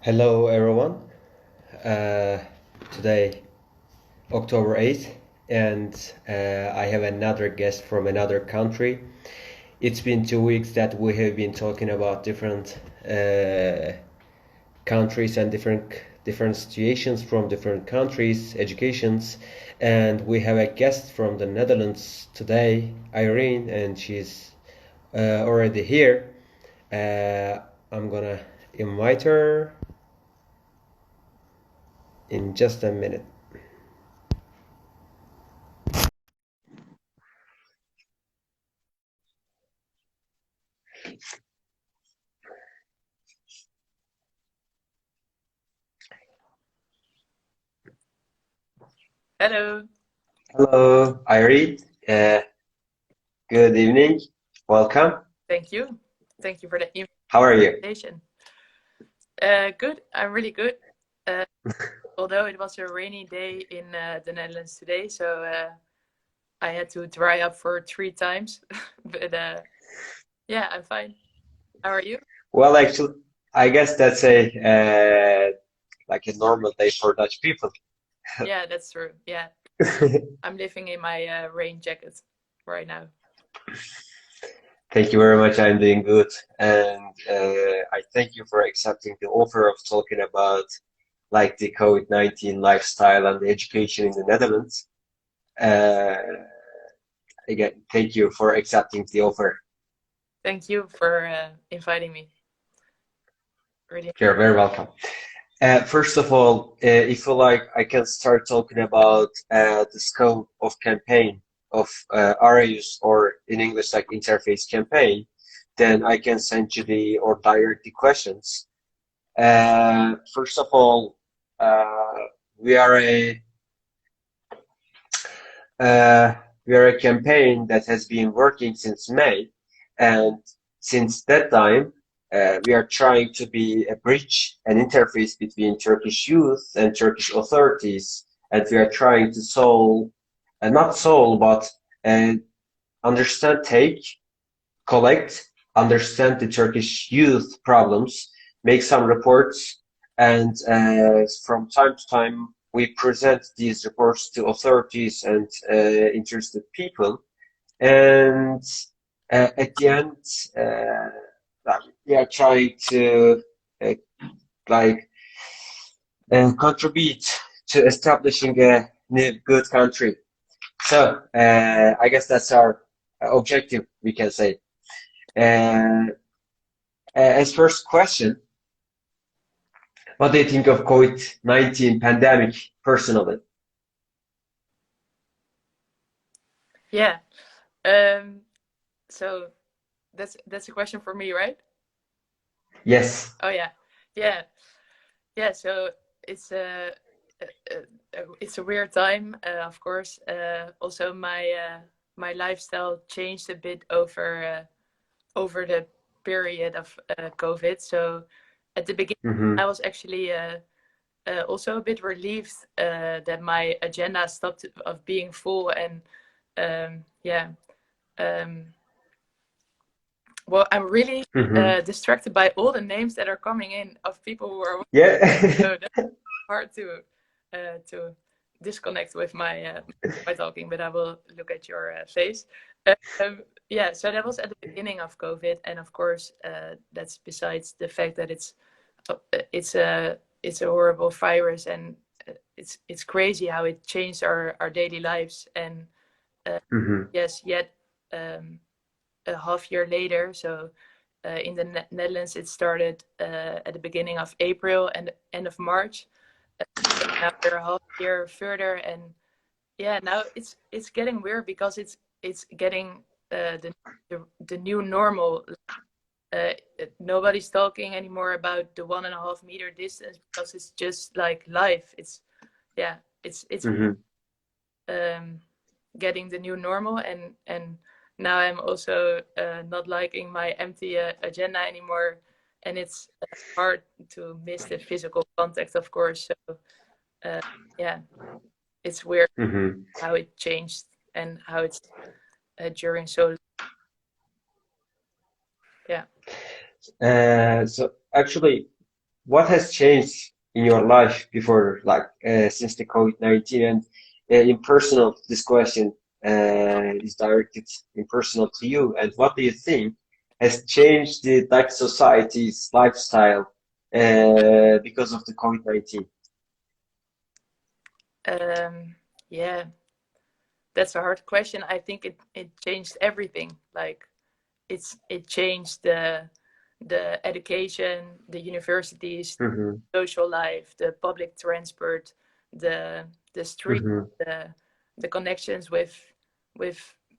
Hello everyone. Uh, Today, October 8th, and I have another guest from another country. It's been 2 weeks that we have been talking about different countries and different situations from different countries, educations, and we have a guest from the Netherlands today, Irene, and she's already here. I'm gonna invite her in just a minute. Hello. Hello, Irene. Good evening. Welcome. Thank you. Thank you for the How are you? invitation. Good. I'm really good. Uh, Although it was a rainy day in the Netherlands today, so I had to dry up for 3 times. But yeah, I'm fine. How are you? Well, actually, I guess that's a like a normal day for Dutch people. Yeah, that's true. Yeah, I'm living in my rain jacket right now. Thank you very much. I'm doing good, and I thank you for accepting the offer of talking about like the COVID-19 lifestyle and the education in the Netherlands. Uh, Again, thank you for accepting the offer. Thank you for inviting me. Really. You're very welcome. First of all, if you like, I can start talking about the scope of campaign of RAUs, or in English like interface campaign. Then I can send you the or direct the questions. First of all, uh, we are a uh, we are a campaign that has been working since May, and since that time, we are trying to be a bridge, an interface between Turkish youth and Turkish authorities, and we are trying to solve, not solve, but uh, understand, take, collect, understand the Turkish youth problems, make some reports, and from time to time we present these reports to authorities and interested people. And at the end, we are trying to uh, like contribute to establishing a new good country. So I guess that's our objective, we can say. Uh, as first question, what do you think of COVID-19 pandemic personally? Yeah. Um. So that's a question for me, right? Yes. Oh yeah. Yeah. Yeah. So it's it's a weird time, of course. Also, my lifestyle changed a bit over the period of COVID. So at the beginning, I Mm-hmm. was actually also a bit relieved that my agenda stopped of being full, and yeah. Um, well, I'm really Mm-hmm. distracted by all the names that are coming in of people who are, Yeah. so that's hard to disconnect with my talking, but I will look at your face. Yeah, so that was at the beginning of COVID, and of course, that's besides the fact that it's a horrible virus, and it's crazy how it changed our daily lives. And Mm-hmm. yes, yet a half year later, so in the Netherlands, it started at the beginning of April and end of March. Now we're a half year further, and yeah, now it's getting weird because it's getting the new normal. Uh, Nobody's talking anymore about the 1.5 meter distance because it's just like life. It's yeah, it's Mm-hmm. um, getting the new normal, and now I'm also not liking my empty agenda anymore, and it's hard to miss the physical contact, of course. So uh, yeah, it's weird Mm-hmm. how it changed and how it's during so yeah. So actually, what has changed in your life before, like since the COVID-19? And in personal, this question is directed in personal to you. And what do you think has changed the Dutch society's lifestyle because of the COVID-19? Yeah, that's a hard question. I think it changed everything. Like it changed the education, the universities, Mm-hmm, social life, the public transport, the street, mm-hmm, the connections with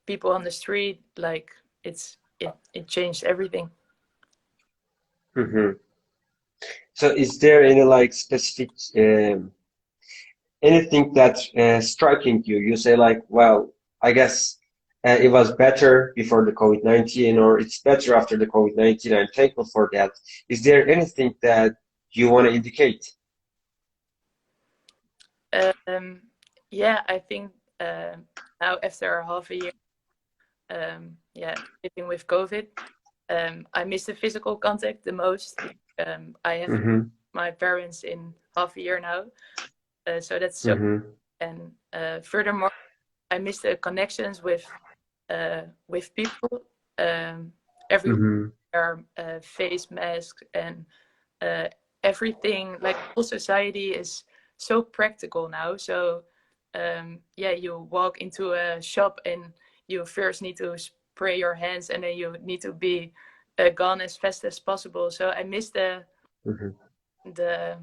people on the street. Like it changed everything. mm-hmm. So is there any like specific anything that striking you? You say like, well, I guess it was better before the COVID-19, or it's better after the COVID-19. I'm thankful for that. Is there anything that you want to indicate? Um, yeah, I think now after half a year, yeah, living with COVID, I miss the physical contact the most. I have Mm-hmm, my parents in half a year now, so that's so. mm-hmm, And furthermore, I miss the connections with people. Everyone mm-hmm, wear face masks and uh, everything. Like whole society is so practical now. So yeah, you walk into a shop and you first need to spray your hands, and then you need to be gone as fast as possible. So I miss mm-hmm. the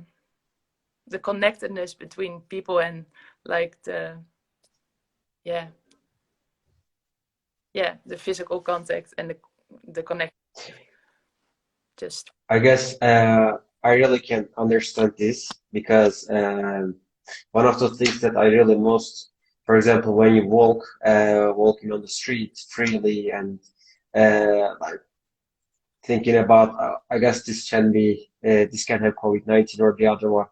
the connectedness between people and like yeah the physical contact and the connection. Just I guess I really can understand this because one of the things that I really most, for example, when you walking on the street freely and like thinking about, I guess this can have COVID-19 or the other one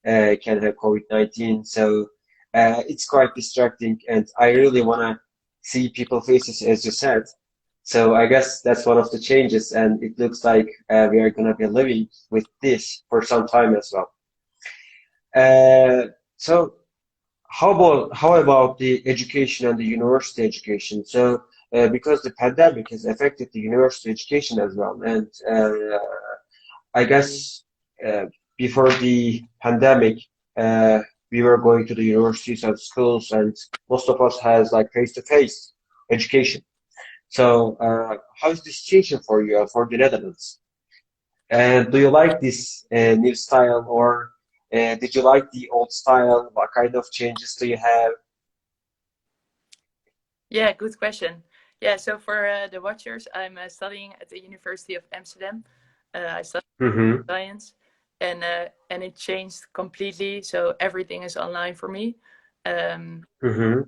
can have COVID-19. So it's quite distracting, and I really want to see people faces, as you said. So I guess that's one of the changes, and it looks like we are going to be living with this for some time as well. So how about the education and the university education? So because the pandemic has affected the university education as well, and I guess uh, before the pandemic, uh, we were going to the universities and schools, and most of us has like face-to-face education. So, how is this changing for you for the Netherlands? And do you like this new style, or did you like the old style? What kind of changes do you have? yeah, good question. Yeah, so for the watchers, I'm studying at the University of Amsterdam. I study Mm-hmm. science, and it changed completely. So everything is online for me. Um, Mm-hmm.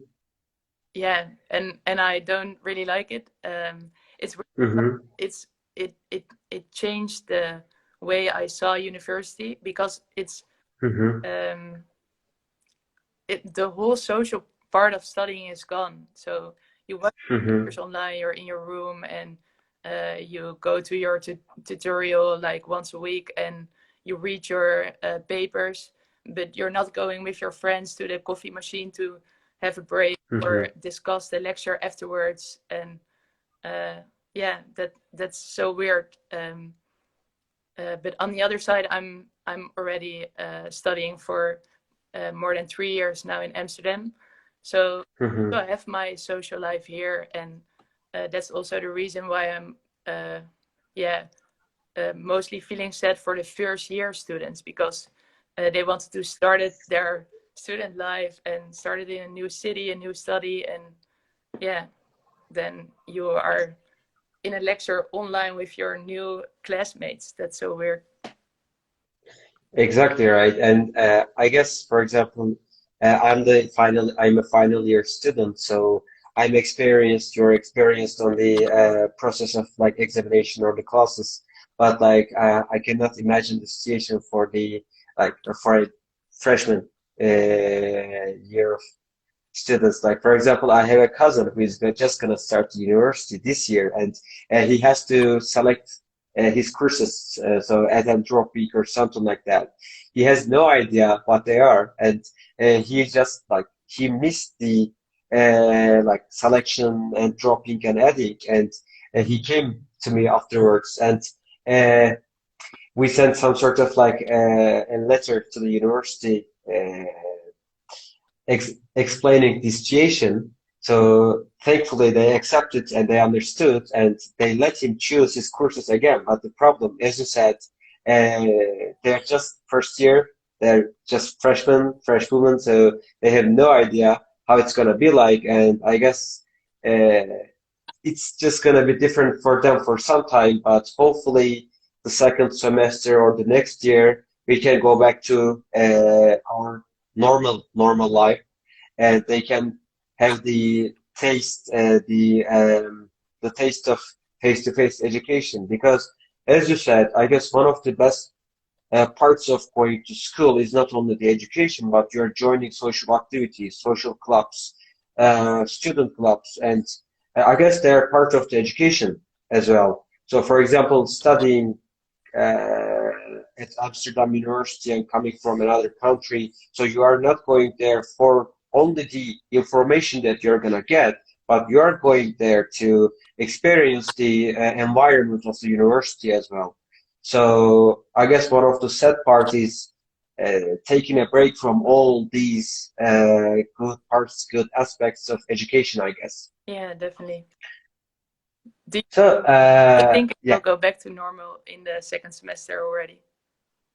yeah, and I don't really like it. It's Mm-hmm. it's it changed the way I saw university because it's Mm-hmm. um, the whole social part of studying is gone. So you watch Mm-hmm. lectures online, you're in your room, and you go to your tutorial like once a week, and you read your papers, but you're not going with your friends to the coffee machine to have a break or Mm-hmm. discuss the lecture afterwards. And uh, yeah, that's so weird. But on the other side, I'm already studying for more than 3 years now in Amsterdam. So, Mm-hmm. so I have my social life here, and that's also the reason why I'm, uh, yeah, mostly feeling sad for the first year students because they wanted to start it, their student life and started in a new city, a new study, and yeah, then you are in a lecture online with your new classmates. That's so weird. Exactly right. And I guess, for example, I'm a final year student, so I'm experienced, you're experienced on the process of like examination or the classes. But like, I cannot imagine the situation for the like for a freshman year of students. Like, for example, I have a cousin who is just gonna start the university this year, and he has to select. his courses, so as Anthropic or something like that. He has no idea what they are, and he just like he missed the like selection and dropping and adding, and he came to me afterwards, and uh, we sent some sort of like a letter to the university explaining the situation. So thankfully they accepted and they understood and they let him choose his courses again. But the problem, as you said, they're just first year, they're just freshmen, fresh women, so they have no idea how it's gonna be like. And I guess it's just gonna be different for them for some time. But hopefully, the second semester or the next year, we can go back to our normal life and they can have the taste of face-to-face education. Because, as you said, I guess one of the best parts of going to school is not only the education, but you're joining social activities, social clubs, student clubs, and I guess they're part of the education as well. So, for example, studying at Amsterdam University and coming from another country. So you are not going there for only the information that you're gonna get, but you are going there to experience the environment of the university as well. So I guess one of the sad part is taking a break from all these good parts, good aspects of education, I guess. Yeah, definitely. Do So you think it yeah, will go back to normal in the second semester already?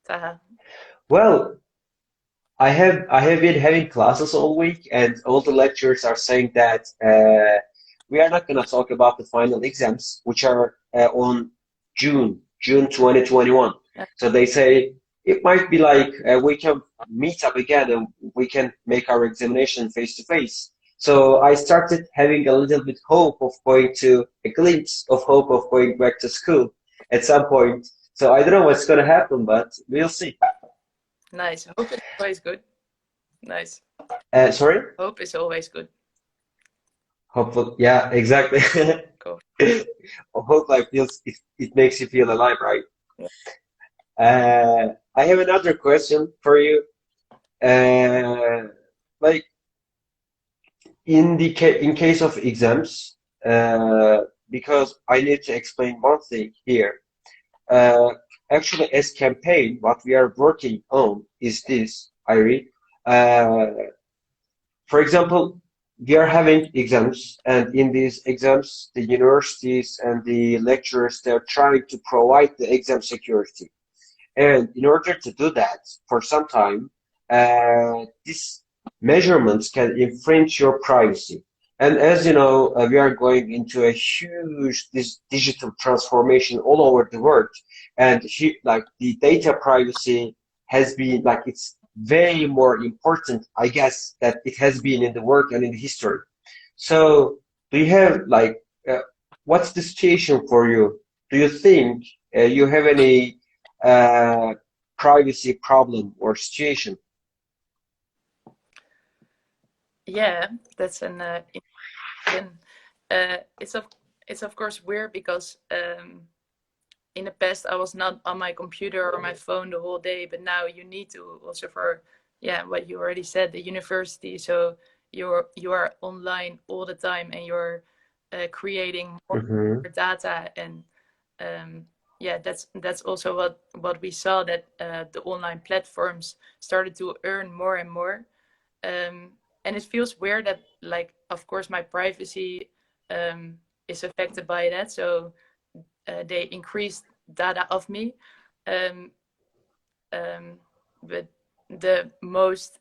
Taha. well, I have been having classes all week, and all the lecturers are saying that we are not going to talk about the final exams, which are on June 2021. So they say it might be like we can meet up again and we can make our examination face to face. So I started having a little bit hope of going to a glimpse of hope of going back to school at some point. So I don't know what's going to happen, but we'll see. Nice. Hope is always good. Nice. Sorry? Hope is always good. Hopeful, yeah, exactly. Cool. Hope like feels it makes you feel alive, right? Yeah. I have another question for you. Uh, like in case of exams, because I need to explain one thing here. Uh, Actually, as campaign, what we are working on is this, Irene. Uh, For example, we are having exams, and in these exams, the universities and the lecturers, they're trying to provide the exam security. And in order to do that for some time, these measurements can infringe your privacy. And as you know, we are going into a huge digital transformation all over the world, and like the data privacy has been like it's way more important, I guess, that it has been in the work and in the history. So, do you have like what's the situation for you? Do you think you have any uh, privacy problem or situation? Yeah, that's an interesting. It's of course weird because in the past I was not on my computer or my phone the whole day, but now you need to also for what you already said, the university. So you are online all the time and you're creating more Mm-hmm. data and that's also what we saw that the online platforms started to earn more and more. And it feels weird that like of course my privacy is affected by that. So they increased data of me. Um, um, but the most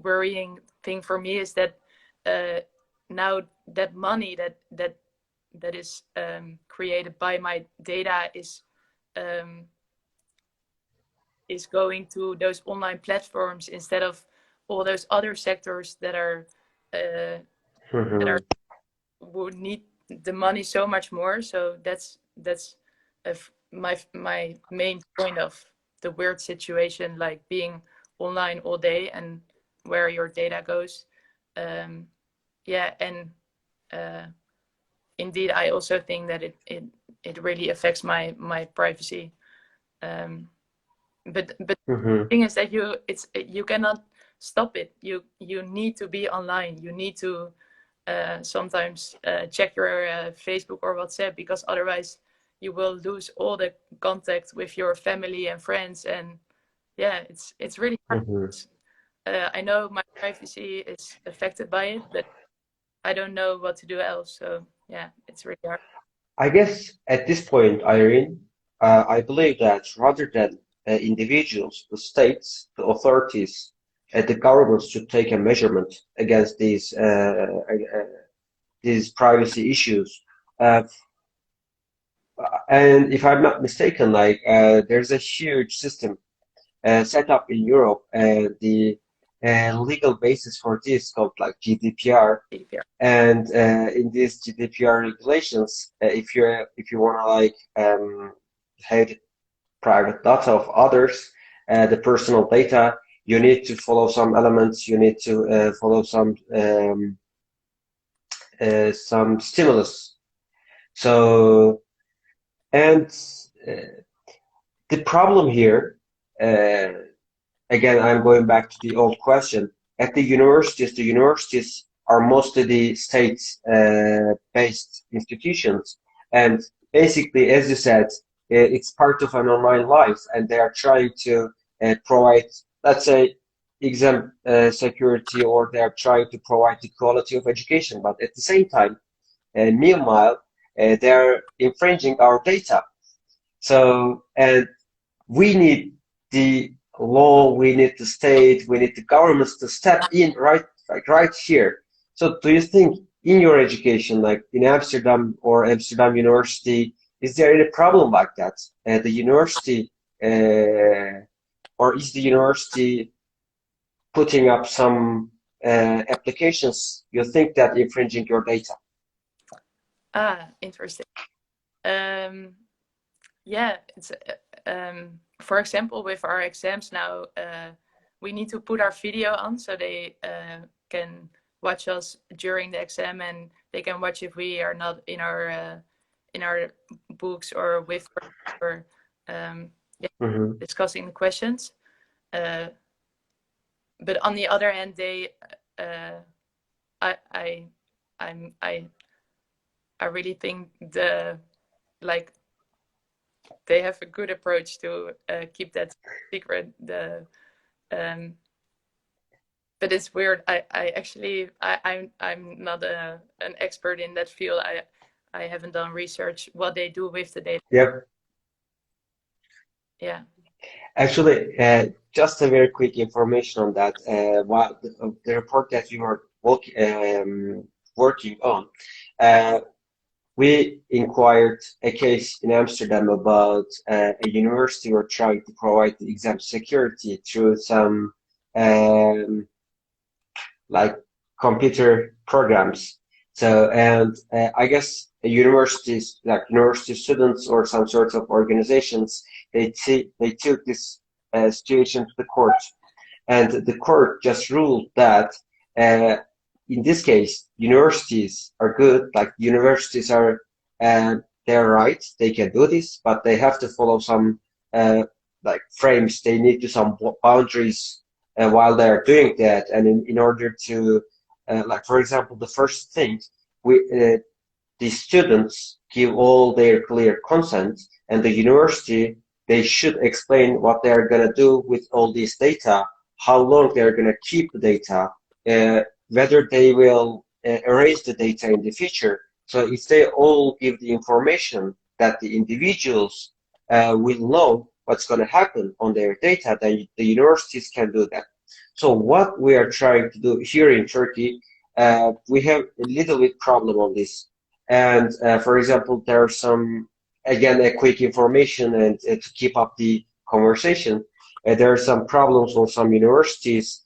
worrying thing for me is that uh, now that money that is created by my data um, is going to those online platforms instead of all those other sectors uh, that are Mm-hmm. would need the money so much more. So that's my main point of the weird situation, like being online all day and where your data goes. And uh, indeed, I also think that it really affects my privacy. But the thing is that you cannot stop it. You need to be online. You need to sometimes check your Facebook or WhatsApp, because otherwise you will lose all the contact with your family and friends. And yeah, it's really hard. I know my privacy is affected by it, but I don't know what to do else. So yeah, it's really hard. I guess at this point, Irene, I believe that rather than individuals, the states, the authorities, the governments should take a measurement against these privacy issues. Uh, and if I'm not mistaken, like there's a huge system set up in Europe, and the legal basis for this called like GDPR. GDPR. And in these GDPR regulations, if you want to like have private data of others, the personal data, you need to follow some elements. You need to follow some stimulus. So, and the problem here, again, I'm going back to the old question. At the universities are mostly the state-based institutions, and basically, as you said, it's part of an online life, and they are trying to provide, let's say, exam security, or they are trying to provide the quality of education. But at the same time, meanwhile, they are infringing our data. So, and we need the law, we need the state, we need the governments to step in right here. So do you think in your education, like in Amsterdam or Amsterdam University, is there any problem like that? The university, or is the university putting up some applications you think that infringing your data? Interesting. Yeah, it's for example, with our exams now, we need to put our video on so they can watch us during the exam, and they can watch if we are not in our books or with or discussing the questions. But on the other hand, they I really think they have a good approach to keep that secret. But it's weird. I'm not an expert in that field. I haven't done research what they do with the data. Yep. Yeah. Actually, just a very quick information on that. While the report that you were working on, we inquired a case in Amsterdam about a university were trying to provide the exam security through some like computer programs. So, and I guess universities, like university students or some sort of organizations, they took this situation to the court, and the court just ruled that in this case, universities are good. Like universities are, they're right. They can do this, but they have to follow some like frames. They need to some boundaries while they are doing that. And in order to, like for example, the first thing the students give all their clear consent, and the university, they should explain what they're gonna do with all this data, how long they're gonna keep the data. Whether they will erase the data in the future. So if they all give the information that the individuals will know what's going to happen on their data, then the universities can do that. So what we are trying to do here in Turkey, we have a little bit problem on this. And for example, there are some, again, a quick information and to keep up the conversation, there are some problems on some universities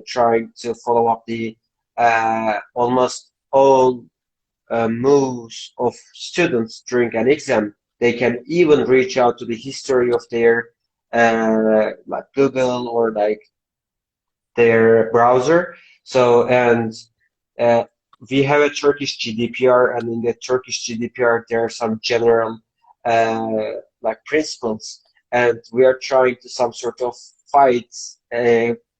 trying to follow up the almost all moves of students during an exam. They can even reach out to the history of their like Google or like their browser. So, and we have a Turkish GDPR, and in the Turkish GDPR there are some general like principles, and we are trying to some sort of fights,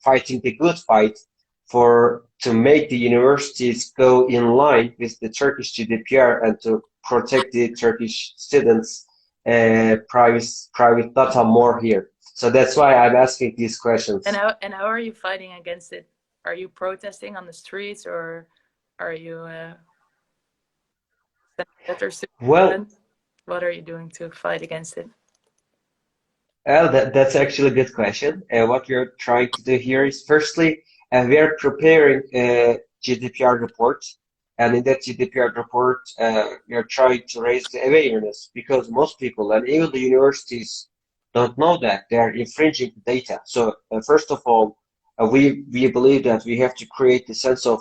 fighting the good fight for to make the universities go in line with the Turkish GDPR and to protect the Turkish students' private data more here. So that's why I'm asking these questions. How are you fighting against it? Are you protesting on the streets, or are you letters to the Well, government? What are you doing to fight against it? that's actually a good question. What we're trying to do here is firstly, we are preparing a GDPR report, and in that GDPR report, we are trying to raise the awareness because most people and even the universities don't know that they are infringing the data. So first of all, we believe that we have to create the sense of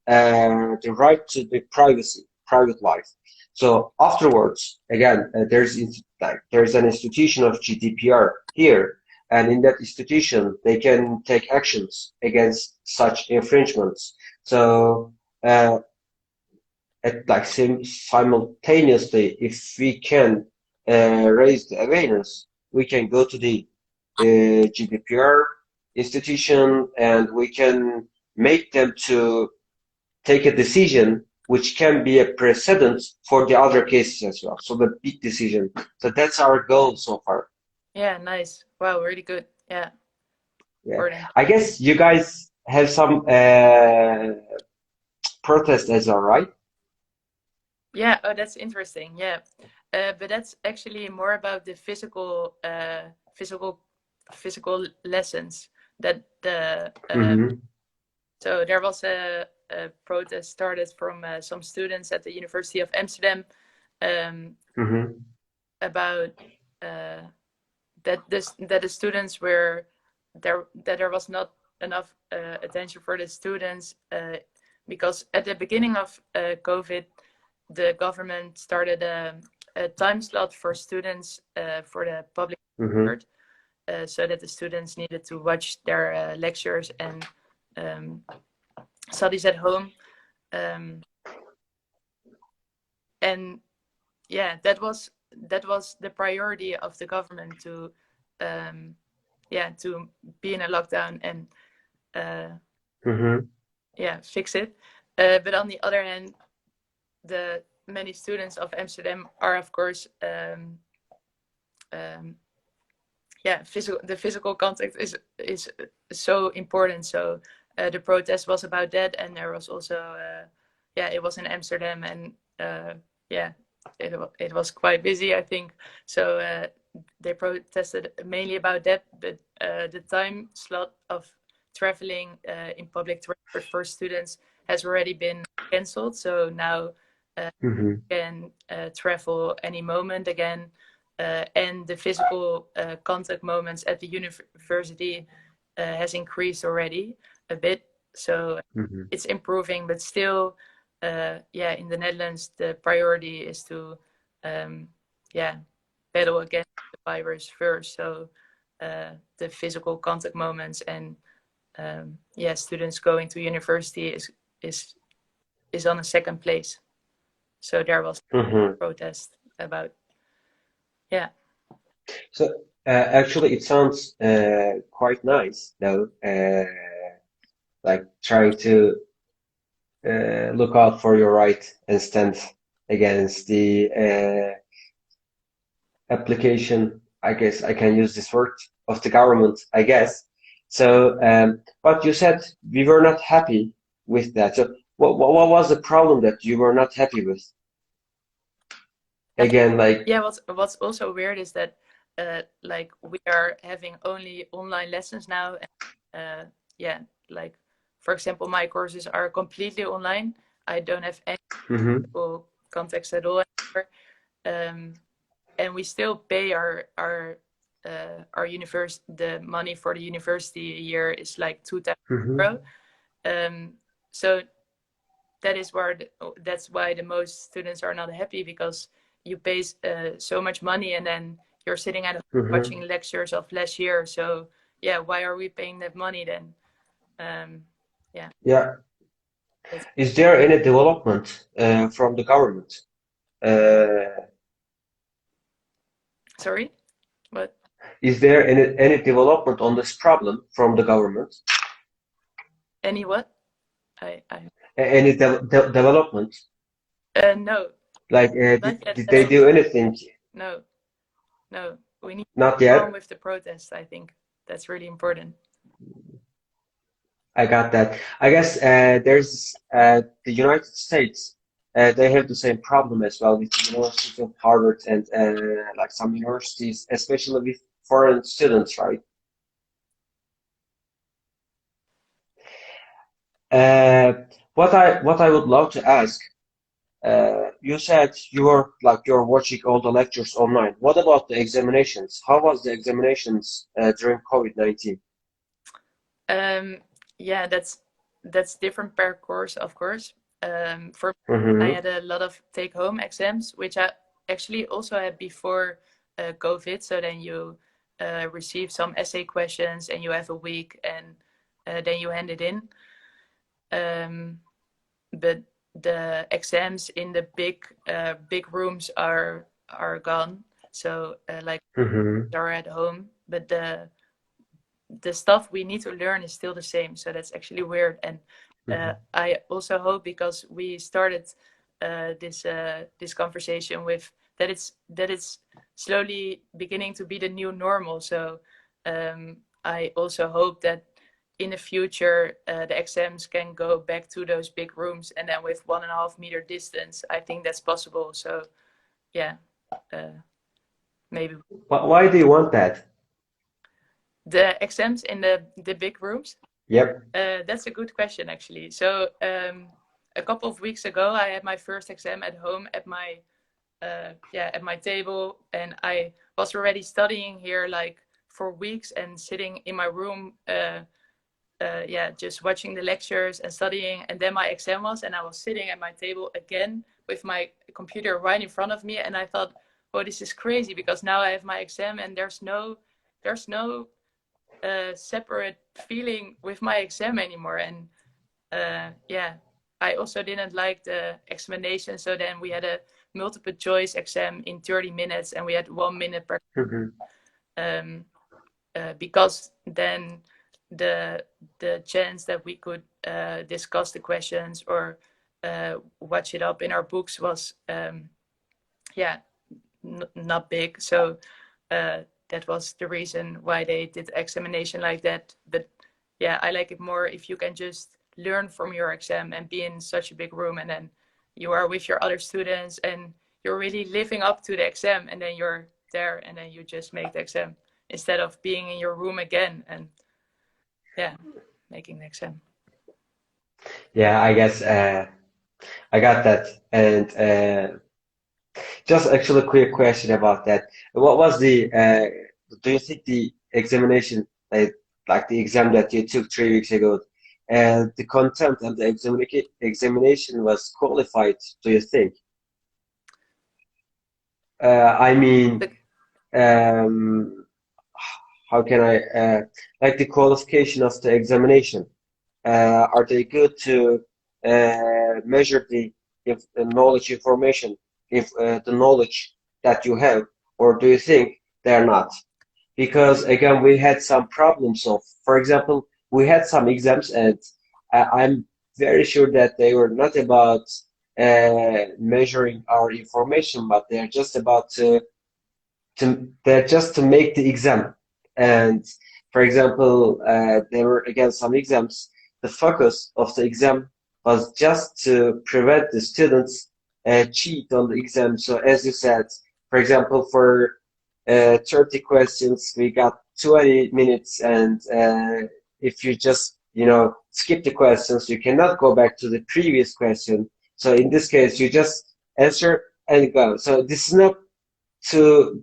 the right to the privacy, private life. So afterwards, again, there's an institution of GDPR here, and in that institution, they can take actions against such infringements. So, simultaneously, if we can raise the awareness, we can go to the GDPR institution, and we can make them to take a decision which can be a precedent for the other cases as well. So the big decision. So that's our goal so far. Yeah, nice. Wow, really good. Yeah, Yeah. important. I guess you guys have some protest as well, right? Yeah, oh, that's interesting. Yeah, but that's actually more about the physical lessons that the Mm-hmm. so there was a protest started from some students at the University of Amsterdam Mm-hmm. about uh, that the students were there, that there was not enough attention for the students because at the beginning of COVID, the government started a time slot for students for the public Mm-hmm. transport, so that the students needed to watch their lectures and um, studies at home. Um, and yeah, that was the priority of the government to um, yeah, to be in a lockdown and Mm-hmm. yeah, fix it. But on the other hand, the many students of Amsterdam are of course um, yeah, the physical contact is so important. So the protest was about that, and there was also yeah, it was in Amsterdam, and yeah, it was quite busy, I think. So they protested mainly about that, but the time slot of traveling in public transport for students has already been cancelled. So now Mm-hmm. can travel any moment again, and the physical contact moments at the university has increased already a bit. So Mm-hmm. it's improving, but still, yeah, in the Netherlands, the priority is to, yeah, battle against the virus first. So the physical contact moments and yeah, students going to university is is on a second place. So there was Mm-hmm. protest about, yeah. So actually, it sounds quite nice, though. Like trying to look out for your right and stand against the application, I guess I can use this word, of the government, I guess. So, but you said we were not happy with that. So, what was the problem that you were not happy with? And Again, like, yeah, what's also weird is that like we are having only online lessons now, and yeah, like for example, my courses are completely online. I don't have any hmm physical contacts at all anymore. And we still pay our universe, the money for the university a year is like 2,000 hmm euro. So that is where that's why the most students are not happy, because you pay so much money and then you're sitting at home hmm watching lectures of last year. So yeah, why are we paying that money then? Yeah. yeah. That's, Is there any development from the government? sorry, what? Is there any development on this problem from the government? Any what? Any development? No, Like, not yet did at they all. do anything? No, no. We need Not to go on yet. with the protests. I think that's really important. I got that. I guess there's the United States. They have the same problem as well with the University of Harvard and like some universities, especially with foreign students, right? Uh, what I would love to ask, you said you're watching all the lectures online. What about the examinations? How was the examinations during COVID-19? Um, yeah, that's different per course, of course. For me, I Mm-hmm. had a lot of take-home exams, which I actually also had before COVID. So then you receive some essay questions, and you have a week, and then you hand it in. Um, but the exams in the big rooms are gone. So like Mm-hmm. are at home, but the stuff we need to learn is still the same. So that's actually weird. And I also hope, because we started this conversation with that it's slowly beginning to be the new normal. So I also hope that in the future the exams can go back to those big rooms, and then with 1.5 meter distance. I think that's possible. So yeah, uh, maybe Why do you want that? the exams in the big rooms. Yep. That's a good question, actually. So a couple of weeks ago, I had my first exam at home at my table, and I was already studying here like for weeks and sitting in my room, just watching the lectures and studying. And then my exam was, and I was sitting at my table again with my computer right in front of me, and I thought, "Oh, this is crazy," because now I have my exam, and there's no separate feeling with my exam anymore. And I also didn't like the explanation. So then we had a multiple choice exam in 30 minutes, and we had 1 minute per Mm-hmm. um, because then the chance that we could discuss the questions or watch it up in our books was yeah not big. So that was the reason why they did the examination like that. But yeah, I like it more if you can just learn from your exam and be in such a big room, and then you are with your other students and you're really living up to the exam, and then you're there, and then you just make the exam instead of being in your room again and yeah, making the exam. Yeah, I guess I got that. And just actually a quick question about that. What was do you think the examination, like the exam that you took 3 weeks ago, the content and the examination was qualified, do you think? I mean, But um, how can like the qualification of the examination? Are they good to measure the knowledge information, if the knowledge that you have, or do you think they're not? Because again, we had some problems of, for example, we had some exams, and I'm very sure that they were not about measuring our information, but they're just about they're just to make the exam. And for example, there were again some exams. The focus of the exam was just to prevent the students cheat on the exam. So as you said, for example, for 30 questions, we got 20 minutes, and if you just skip the questions, you cannot go back to the previous question. So in this case, you just answer and go. So this is not to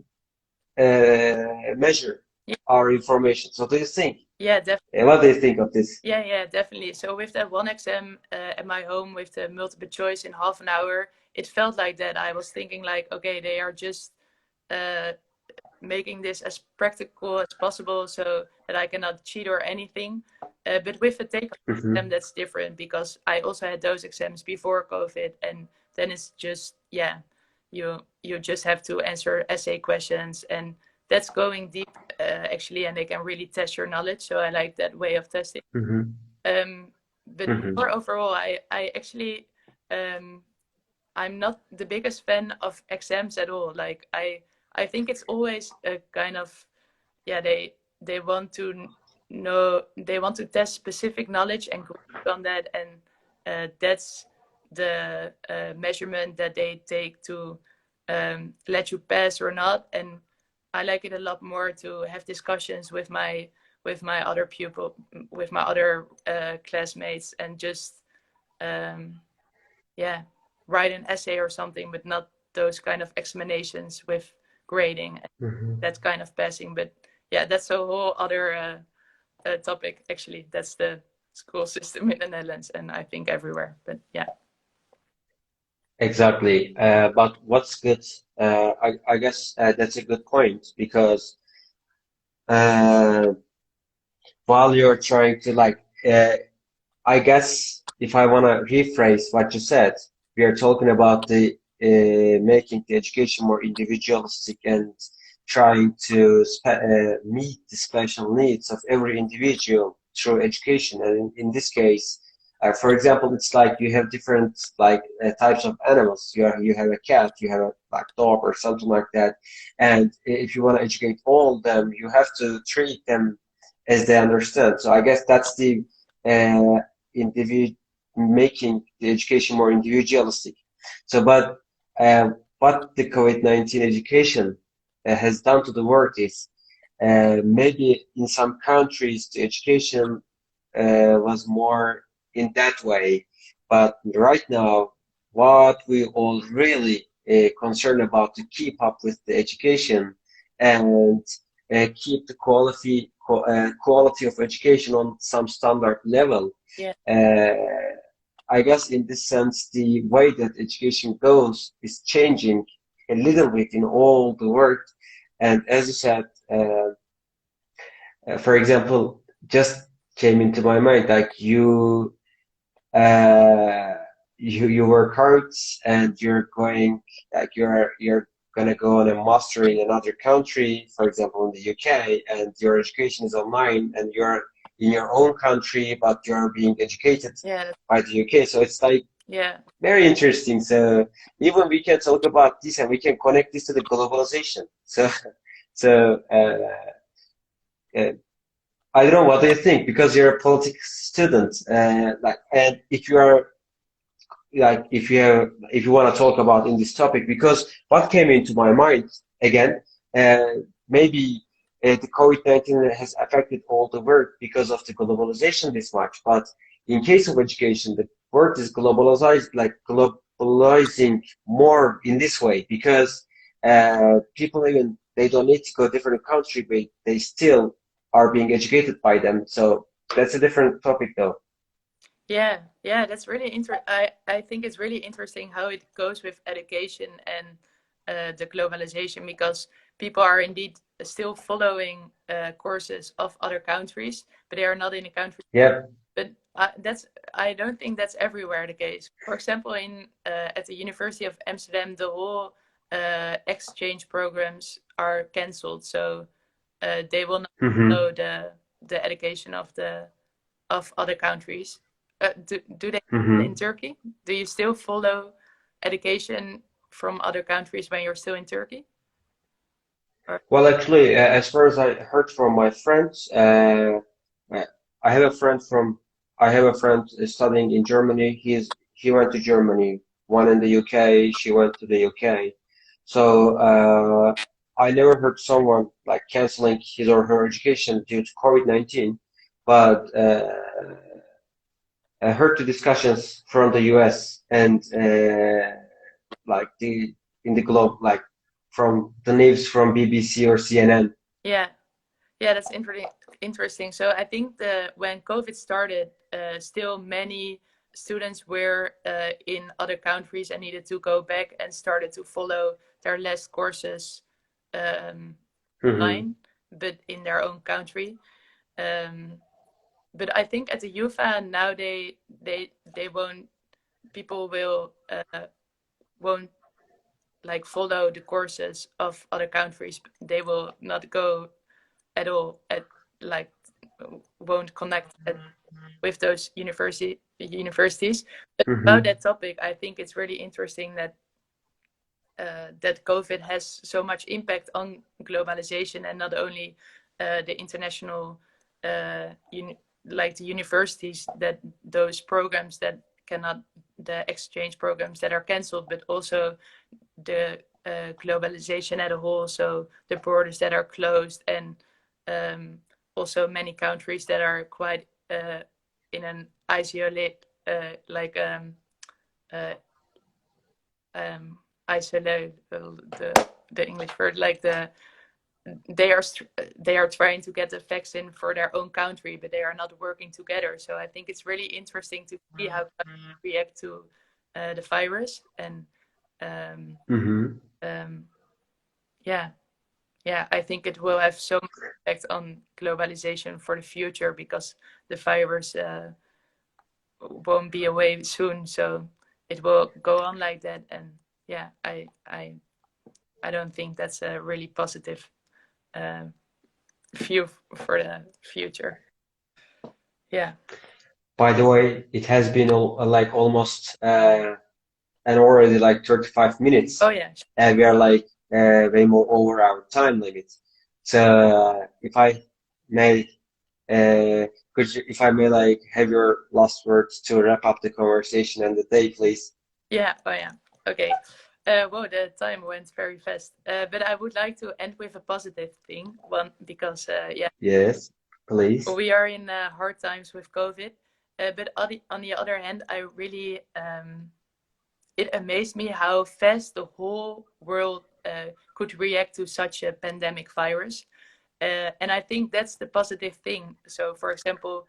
measure yeah, our information. So do you think? yeah, definitely. What do you think of this? Yeah, definitely. So with that one exam at my home with the multiple choice in half an hour, it felt like that. I was thinking like, okay, they are just uh, making this as practical as possible so that I cannot cheat or anything. But with the take Mm-hmm. exam, that's different because I also had those exams before COVID, and then it's just you just have to answer essay questions, and that's going deep actually, and they can really test your knowledge. So I like that way of testing. Mm-hmm. But Mm-hmm. more overall, I actually I'm not the biggest fan of exams at all. Like I think it's always a kind of they want to know, they want to test specific knowledge and grade on that, and that's the measurement that they take to let you pass or not. And I like it a lot more to have discussions with my other pupil, with my other classmates, and just um, yeah, write an essay or something, but not those kind of examinations with grading. Mm-hmm. That kind of passing. But yeah, that's a whole other topic. Actually, that's the school system in the Netherlands, and I think everywhere. But yeah, Exactly. But what's good, I guess that's a good point because uh, while you're trying to I guess if I want to rephrase what you said, we are talking about the making the education more individualistic and trying to meet the special needs of every individual through education. And in this case, for example, it's like you have different types of animals. You have a cat, you have a like dog or something like that. And if you want to educate all of them, you have to treat them as they understand. So I guess that's the uh, individ making the education more individualistic. So, but what the COVID-19 education has done to the world is maybe in some countries the education was more in that way, but right now what we all really concerned about to keep up with the education and keep the quality of education on some standard level. yeah, uh, I guess in this sense, the way that education goes is changing a little bit in all the world. And as you said, for example, just came into my mind, like uh, you work hard and you're going, like you're gonna go on a master in another country, for example, in the UK, and your education is online, and you're in your own country, but you're being educated yeah, by the UK. So it's like yeah, very interesting. So even we can talk about this and we can connect this to the globalization. So so uh, I don't know. What do you think? Because you're a politics student, and if you are if you want to talk about in this topic, because what came into my mind again, maybe the COVID-19 has affected all the world because of the globalization this much, but in case of education, the world is globalized, like globalizing more in this way because people even they don't need to go different country, but they still are being educated by them. So that's a different topic, though. yeah. That's really I think it's really interesting how it goes with education and the globalization, because people are indeed still following courses of other countries, but they are not in a country. Yeah. But that's I don't think that's everywhere the case. For example, in at the University of Amsterdam, the whole exchange programs are cancelled, so they will not Hmm. follow the education of other countries. Do they in Hmm. Turkey? Do you still follow education from other countries when you're still in Turkey? Or, Well, actually, as far as I heard from my friends, uh, I have a friend from I have a friend studying in Germany. He went to Germany. One in the UK. She went to the UK. So I never heard someone like canceling his or her education due to COVID-19, but I heard the discussions from the US and like the in the globe, like from the news from BBC or CNN. yeah, yeah, that's interesting. So I think when COVID started, still many students were in other countries and needed to go back and started to follow their last courses um, Hmm. online, but in their own country. Um, but I think at the UFA now they won't, people won't like follow the courses of other countries. They will not go at all, at like won't connect with those universities. But about that topic, I think it's really interesting that that COVID has so much impact on globalization, and not only the international like the universities, that those programs that cannot, the exchange programs that are cancelled, but also the globalization as a whole, so the borders that are closed, and also many countries that are quite in an isolated like isolate, the English word, like they are trying to get the vaccine for their own country, but they are not working together. So I think it's really interesting to see how countries react to the virus, and yeah, I think it will have so much impact on globalization for the future, because the virus won't be away soon, so it will go on like that. And yeah, I don't think that's a really positive view for the future. Yeah. By the way, it has been like almost and already like 35 minutes. Oh yeah. And we are like way more over our time limit. So if I may, if I may like have your last words to wrap up the conversation and the day, please. Yeah. Oh yeah. Okay. Well, the time went very fast, but I would like to end with a positive thing, one, because yeah. Yes, please. We are in hard times with COVID, but on the other hand, I really it amazed me how fast the whole world could react to such a pandemic virus, and I think that's the positive thing. So, for example,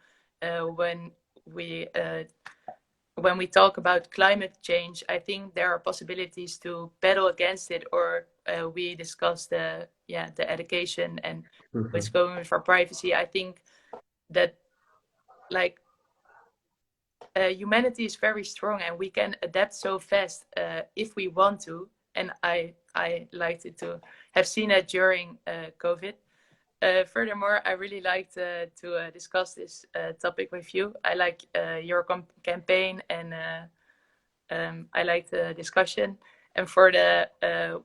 when we talk about climate change, I think there are possibilities to battle against it, or we discuss the education and what's going with our privacy. I think that like humanity is very strong, and we can adapt so fast if we want to. And I liked it to have seen it during COVID. Furthermore, I really liked to discuss this topic with you. I like your campaign, and I like the discussion. And for the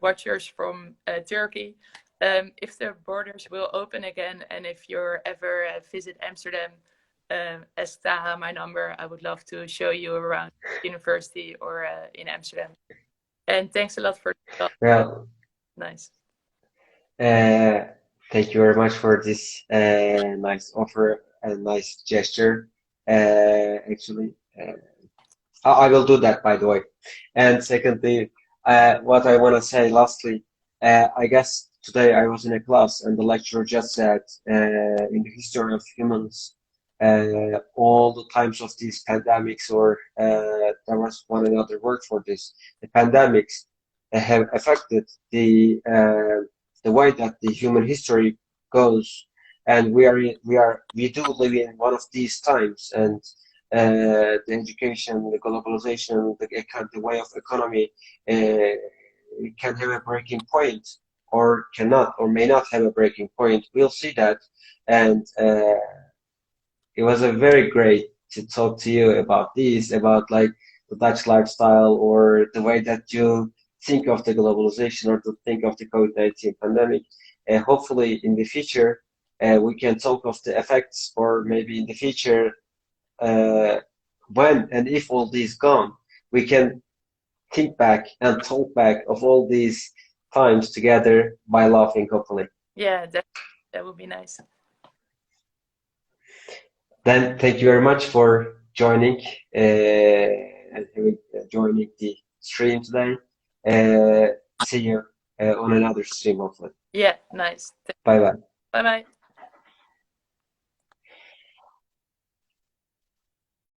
watchers from Turkey, if the borders will open again, and if you're ever visit Amsterdam, ask Taha my number. I would love to show you around university or in Amsterdam. And thanks a lot for the talk. Well, nice. Thank you very much for this nice offer and nice gesture. Actually, I will do that, by the way. And secondly, what I want to say lastly, I guess today I was in a class and the lecturer just said, in the history of humans, all the times of these pandemics, or there was one another word for this, the pandemics have affected the way that the human history goes, and we do live in one of these times, and the education, the globalization, the way of economy can have a breaking point, or cannot, or may not have a breaking point. We'll see that, and it was a very great to talk to you about this, about like the Dutch lifestyle, or the way that you think of the globalization, or to think of the COVID-19 pandemic. Hopefully in the future, we can talk of the effects, or maybe in the future, when and if all these gone, we can think back and talk back of all these times together by laughing, hopefully. Yeah, that would be nice. Then thank you very much for joining and joining the stream today. See you on another stream, hopefully. Yeah, nice. Bye bye. Bye bye.